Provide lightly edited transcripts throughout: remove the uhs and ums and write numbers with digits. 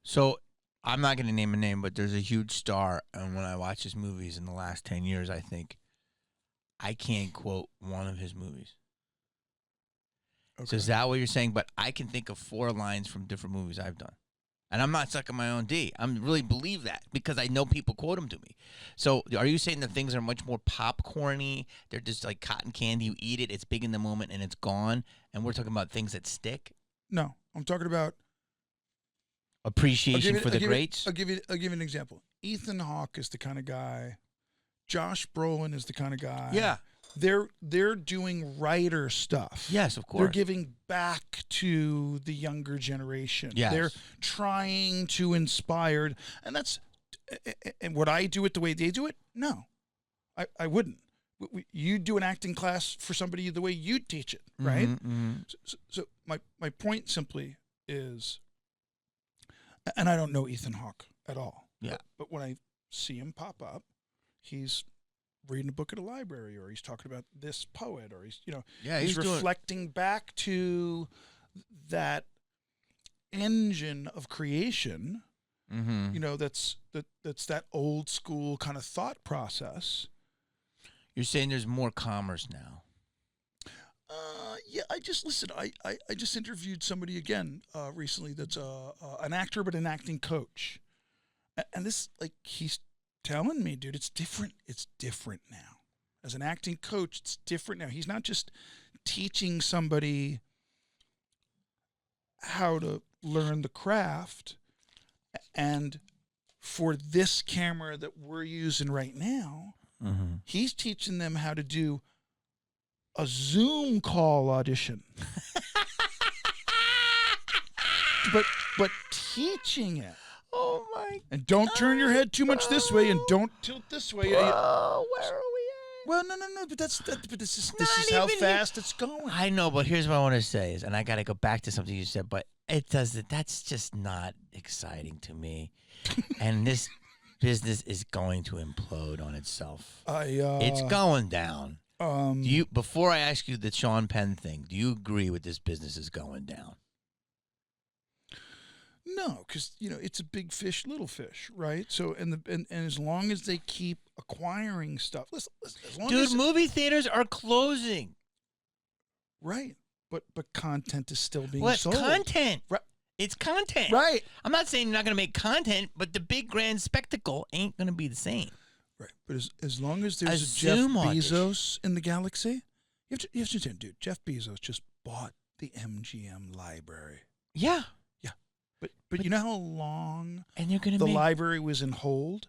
So I'm not going to name a name, but there's a huge star, and when I watch his movies in the last 10 years, I think I can't quote one of his movies. Okay. So is that what you're saying? But I can think of 4 lines from different movies I've done. And I'm not sucking my own D. I really believe that because I know people quote them to me. So are you saying that things are much more popcorny? They're just like cotton candy. You eat it, it's big in the moment, and it's gone. And we're talking about things that stick? No, I'm talking about Appreciation for the greats? I'll give you an example. Ethan Hawke is the kind of guy. Josh Brolin is the kind of guy. Yeah. They're doing writer stuff. Yes, of course. They're giving back to the younger generation. Yes. They're trying to inspire, and would I do it the way they do it? No, I wouldn't. You do an acting class for somebody the way you teach it, right? Mm-hmm. So my point simply is, and I don't know Ethan Hawke at all. Yeah. But when I see him pop up, he's reading a book at a library, or he's talking about this poet, or he's reflecting back to that engine of creation. Mm-hmm. That's that old school kind of thought process. You're saying there's more commerce now. Yeah, I just interviewed somebody again recently that's an actor but an acting coach, and this, like, he's telling me, dude, it's different. It's different now. As an acting coach, it's different now. He's not just teaching somebody how to learn the craft, and for this camera that we're using right now, he's teaching them how to do a Zoom call audition. but teaching it. Oh my! And don't turn your head too much this way, and don't tilt this way. Oh, where are we at? Well, no. But this is how fast it's going. I know, but here's what I want to say is, and I got to go back to something you said, but that's just not exciting to me. And this business is going to implode on itself. It's going down. Before I ask you the Sean Penn thing, do you agree with this business is going down? No, because it's a big fish, little fish, right? So and as long as they keep acquiring stuff, listen, as long as movie theaters are closing. Right, but content is still being sold. sold. Content? Right. It's content. Right. I'm not saying you're not going to make content, but the big grand spectacle ain't going to be the same. Right, but as long as there's a Jeff Bezos in the galaxy, you have to understand, dude. Jeff Bezos just bought the MGM library. Yeah. But you know how long and you're gonna the library was in hold?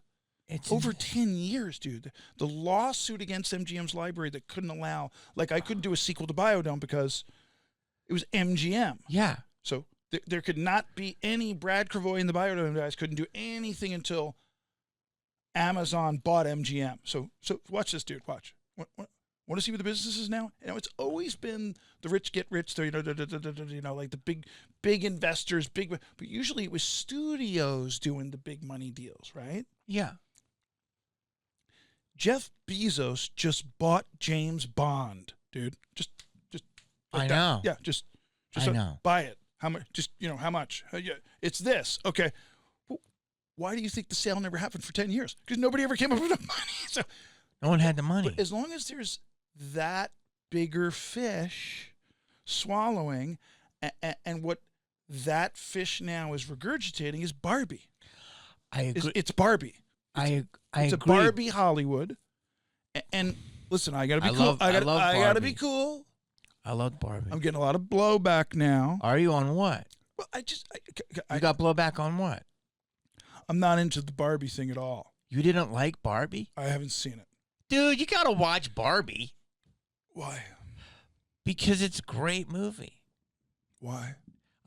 It's over 10 years, dude. The lawsuit against MGM's library that couldn't allow, like, I couldn't do a sequel to Biodome because it was MGM. Yeah. So there could not be any Brad Cravoy and the Biodome guys couldn't do anything until Amazon bought MGM. So watch this, dude. Watch. Want to see what the business is now? It's always been the rich get rich. Like the big investors, but usually it was studios doing the big money deals, right? Yeah. Jeff Bezos just bought James Bond, dude. Just. Like I know. Yeah, just I know. Buy it. How much? Just how much? Yeah, it's this. Okay. Well, why do you think the sale never happened for 10 years? Because nobody ever came up with enough money. So no one had the money. But as long as there's that bigger fish swallowing, and what that fish now is regurgitating is Barbie. I agree. It's Barbie. I it's agree. a Barbie Hollywood. And listen, I gotta be cool. I gotta be cool. I love Barbie. I'm getting a lot of blowback now. Are you on what? Well, you got blowback on what? I'm not into the Barbie thing at all. You didn't like Barbie? I haven't seen it. Dude, you gotta watch Barbie. Why? Because it's a great movie. Why?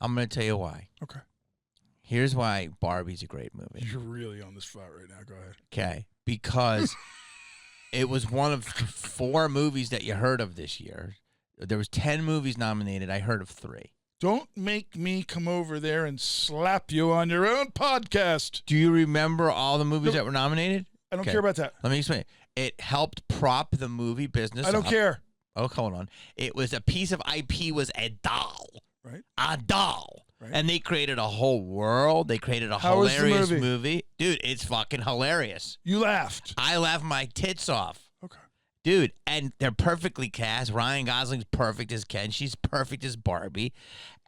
I'm going to tell you why. Okay. Here's why Barbie's a great movie. You're really on this spot right now. Go ahead. Okay. Because it was one of 4 movies that you heard of this year. There was 10 movies nominated. I heard of 3. Don't make me come over there and slap you on your own podcast. Do you remember all the movies that were nominated? I don't care about that. Let me explain. It helped prop the movie business I don't care. Oh, hold on. It was a piece of IP was a doll. Right. A doll. Right. And they created a whole world. They created a How was the hilarious movie? Dude, it's fucking hilarious. You laughed. I laughed my tits off. Okay. Dude, and they're perfectly cast. Ryan Gosling's perfect as Ken. She's perfect as Barbie.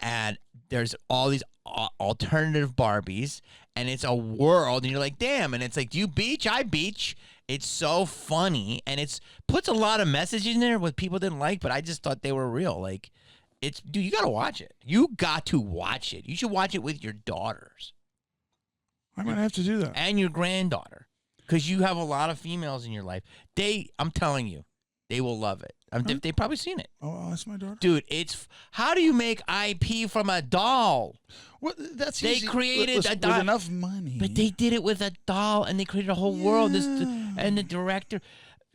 And there's all these alternative Barbies. And it's a world. And you're like, damn. And it's like, do you beach? I beach. It's so funny. And it's puts a lot of messages in there what people didn't like. But I just thought they were real. Like, dude, you got to watch it. You got to watch it. You should watch it with your daughters. I might have to do that. And your granddaughter. Because you have a lot of females in your life. I'm telling you, they will love it. They've probably seen it. Oh, that's my daughter. Dude, how do you make IP from a doll? Well, that's They easy. created a doll with enough money. But they did it with a doll, and they created a whole world. And the director,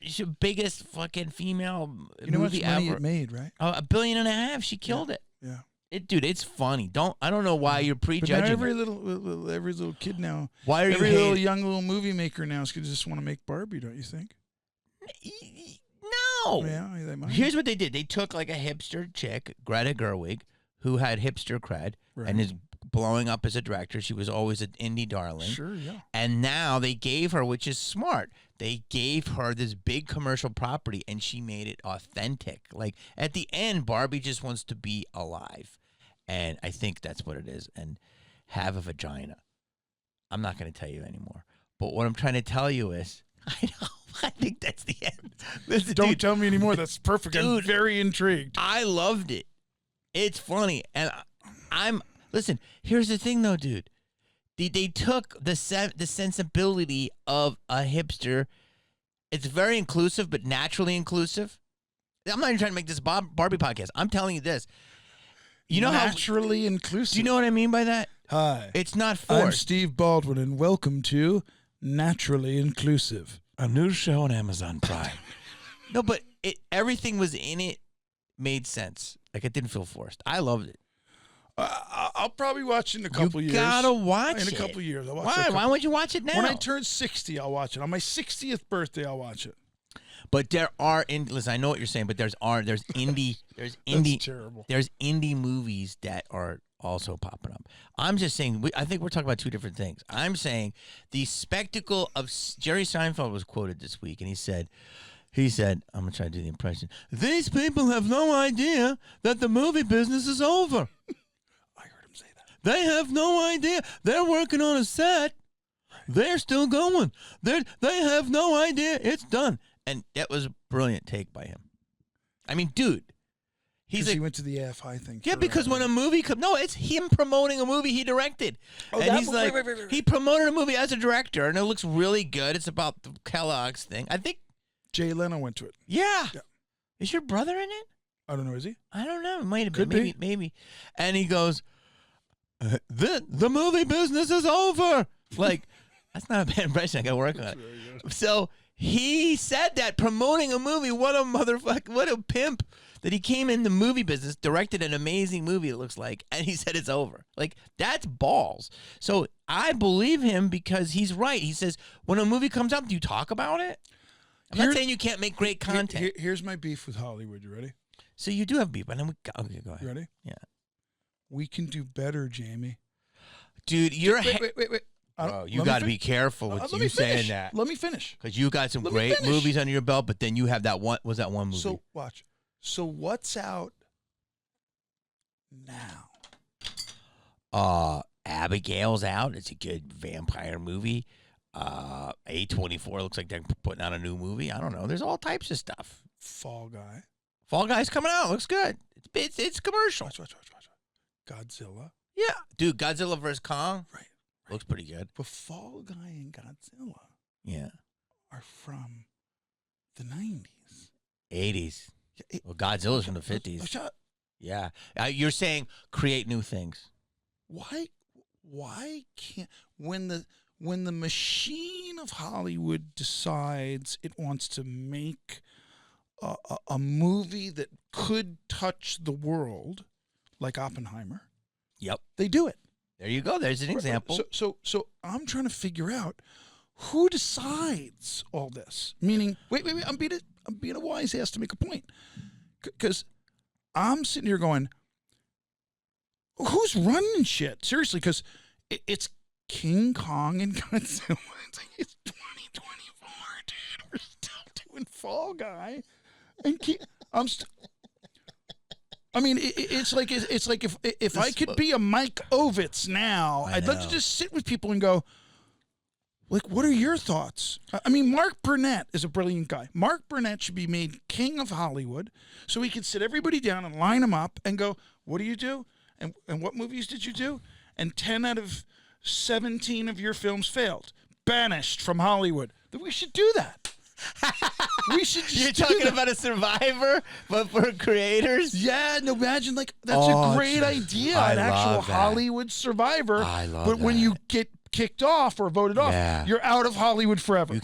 she's the biggest fucking female movie how much money ever. it made, right? $1.5 billion. She killed it. Yeah. Dude, it's funny. I don't know why you're But now prejudging. every little kid now. Why are you every hating? young little movie maker now is gonna just want to make Barbie, don't you think? No. Yeah, they might. Here's what they did. They took like a hipster chick, Greta Gerwig, who had hipster cred Right. and is blowing up as a director. She was always an indie darling. Sure, yeah. And now they gave her, which is smart, they gave her this big commercial property and she made it authentic. Like at the end, Barbie just wants to be alive. And I think that's what it is. And have a vagina. I'm not going to tell you anymore. But what I'm trying to tell you is, I know, I think that's the end. Listen, Don't dude, tell me anymore. That's perfect. I'm Dude. very intrigued. I loved it. It's funny. And listen, here's the thing though, dude. They took the sensibility of a hipster. It's very inclusive, but naturally inclusive. I'm not even trying to make this Barbie podcast. I'm telling you this. You know naturally inclusive. Do you know what I mean by that? Hi. It's not I'm forced. Steve Baldwin, and welcome to Naturally Inclusive. A new show on Amazon Prime. No, but everything was in it made sense. Like it didn't feel forced. I loved it. I'll probably watch it in a couple years. You gotta watch in it. a couple years. I'll watch Why? it. Why won't you watch it now? When I turn 60, I'll watch it. On my 60th birthday, I'll watch it. But there are listen, I know what you're saying, but there's indie That's terrible. there's indie movies that are also popping up. I'm just saying I think we're talking about two different things. I'm saying the spectacle of Jerry Seinfeld was quoted this week, and he said, I'm gonna try to do the impression. These people have no idea that the movie business is over. I heard him say that. They have no idea. They're working on a set. They're still going. They have no idea. It's done. And that was a brilliant take by him. I mean, dude. He went to the AFI thing. Yeah, because when a movie comes... No, it's him promoting a movie he directed. Oh, and that he's movie, like... right. He promoted a movie as a director, and it looks really good. It's about the Kellogg's thing. I think... Jay Leno went to it. Yeah. Yeah. Is your brother in it? I don't know. Is he? I don't know. It might have Could been. be. Maybe. And he goes, the movie business is over. Like, that's not a bad impression. I got to work on it. So he said that promoting a movie. What a motherfucker. What a pimp that he came in the movie business, directed an amazing movie, it looks like, and he said it's over. Like, that's balls. So I believe him because he's right. He says, when a movie comes out, do you talk about it? I'm not saying you can't make great content. Here's my beef with Hollywood. You ready? So you do have beef, but then okay, go ahead. You ready? Yeah. We can do better, Jamie. Dude, you're wait. Bro, you got to be careful with you saying that. Let me finish. Because you got some great movies under your belt, but then you have that one. Was that one movie? So watch. So what's out now? Abigail's out. It's a good vampire movie. A24 looks like they're putting out a new movie. I don't know. There's all types of stuff. Fall Guy. Fall Guy's coming out. Looks good. It's commercial. Watch. Godzilla. Yeah, dude. Godzilla vs Kong. Right. Looks pretty good. But Fall Guy and Godzilla. Yeah. Are from the 90s. 80s. Well, Godzilla's from the 50s. Yeah. You're saying create new things. Why can't when the machine of Hollywood decides it wants to make a movie that could touch the world, like Oppenheimer? Yep. They do it. There you go. There's an example. So I'm trying to figure out who decides all this. Meaning, wait. I'm being a wise ass to make a point, because I'm sitting here going, Who's running shit? Seriously, because it's King Kong and Godzilla. It's 2024, dude. We're still doing Fall Guy. And I mean, it's like if I could be a Mike Ovitz now, I'd love to just sit with people and go, like, what are your thoughts? I mean, Mark Burnett is a brilliant guy. Mark Burnett should be made king of Hollywood so he could sit everybody down and line them up and go, what do you do? And what movies did you do? And 10 out of 17 of your films failed. Banished from Hollywood. We should do that. We should just You're talking about a Survivor, but for creators? Yeah, no, imagine, like, that's a great idea. An actual Hollywood Survivor. I love But that. when you get kicked off or voted off, you're out of Hollywood forever. You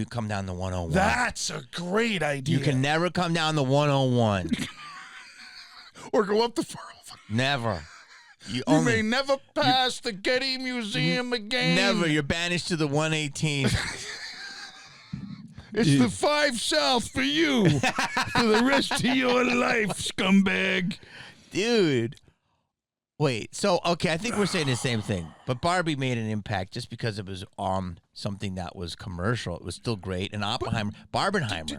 come down the 101. That's a great idea. You can never come down the 101. Or go up the 405. Never. You may never pass the Getty Museum again. Never. You're banished to the 118. It's the 5 South for you for the rest of your life, scumbag. Dude. Wait, so, okay, I think we're saying the same thing. But Barbie made an impact just because it was something that was commercial. It was still great. And Barbenheimer.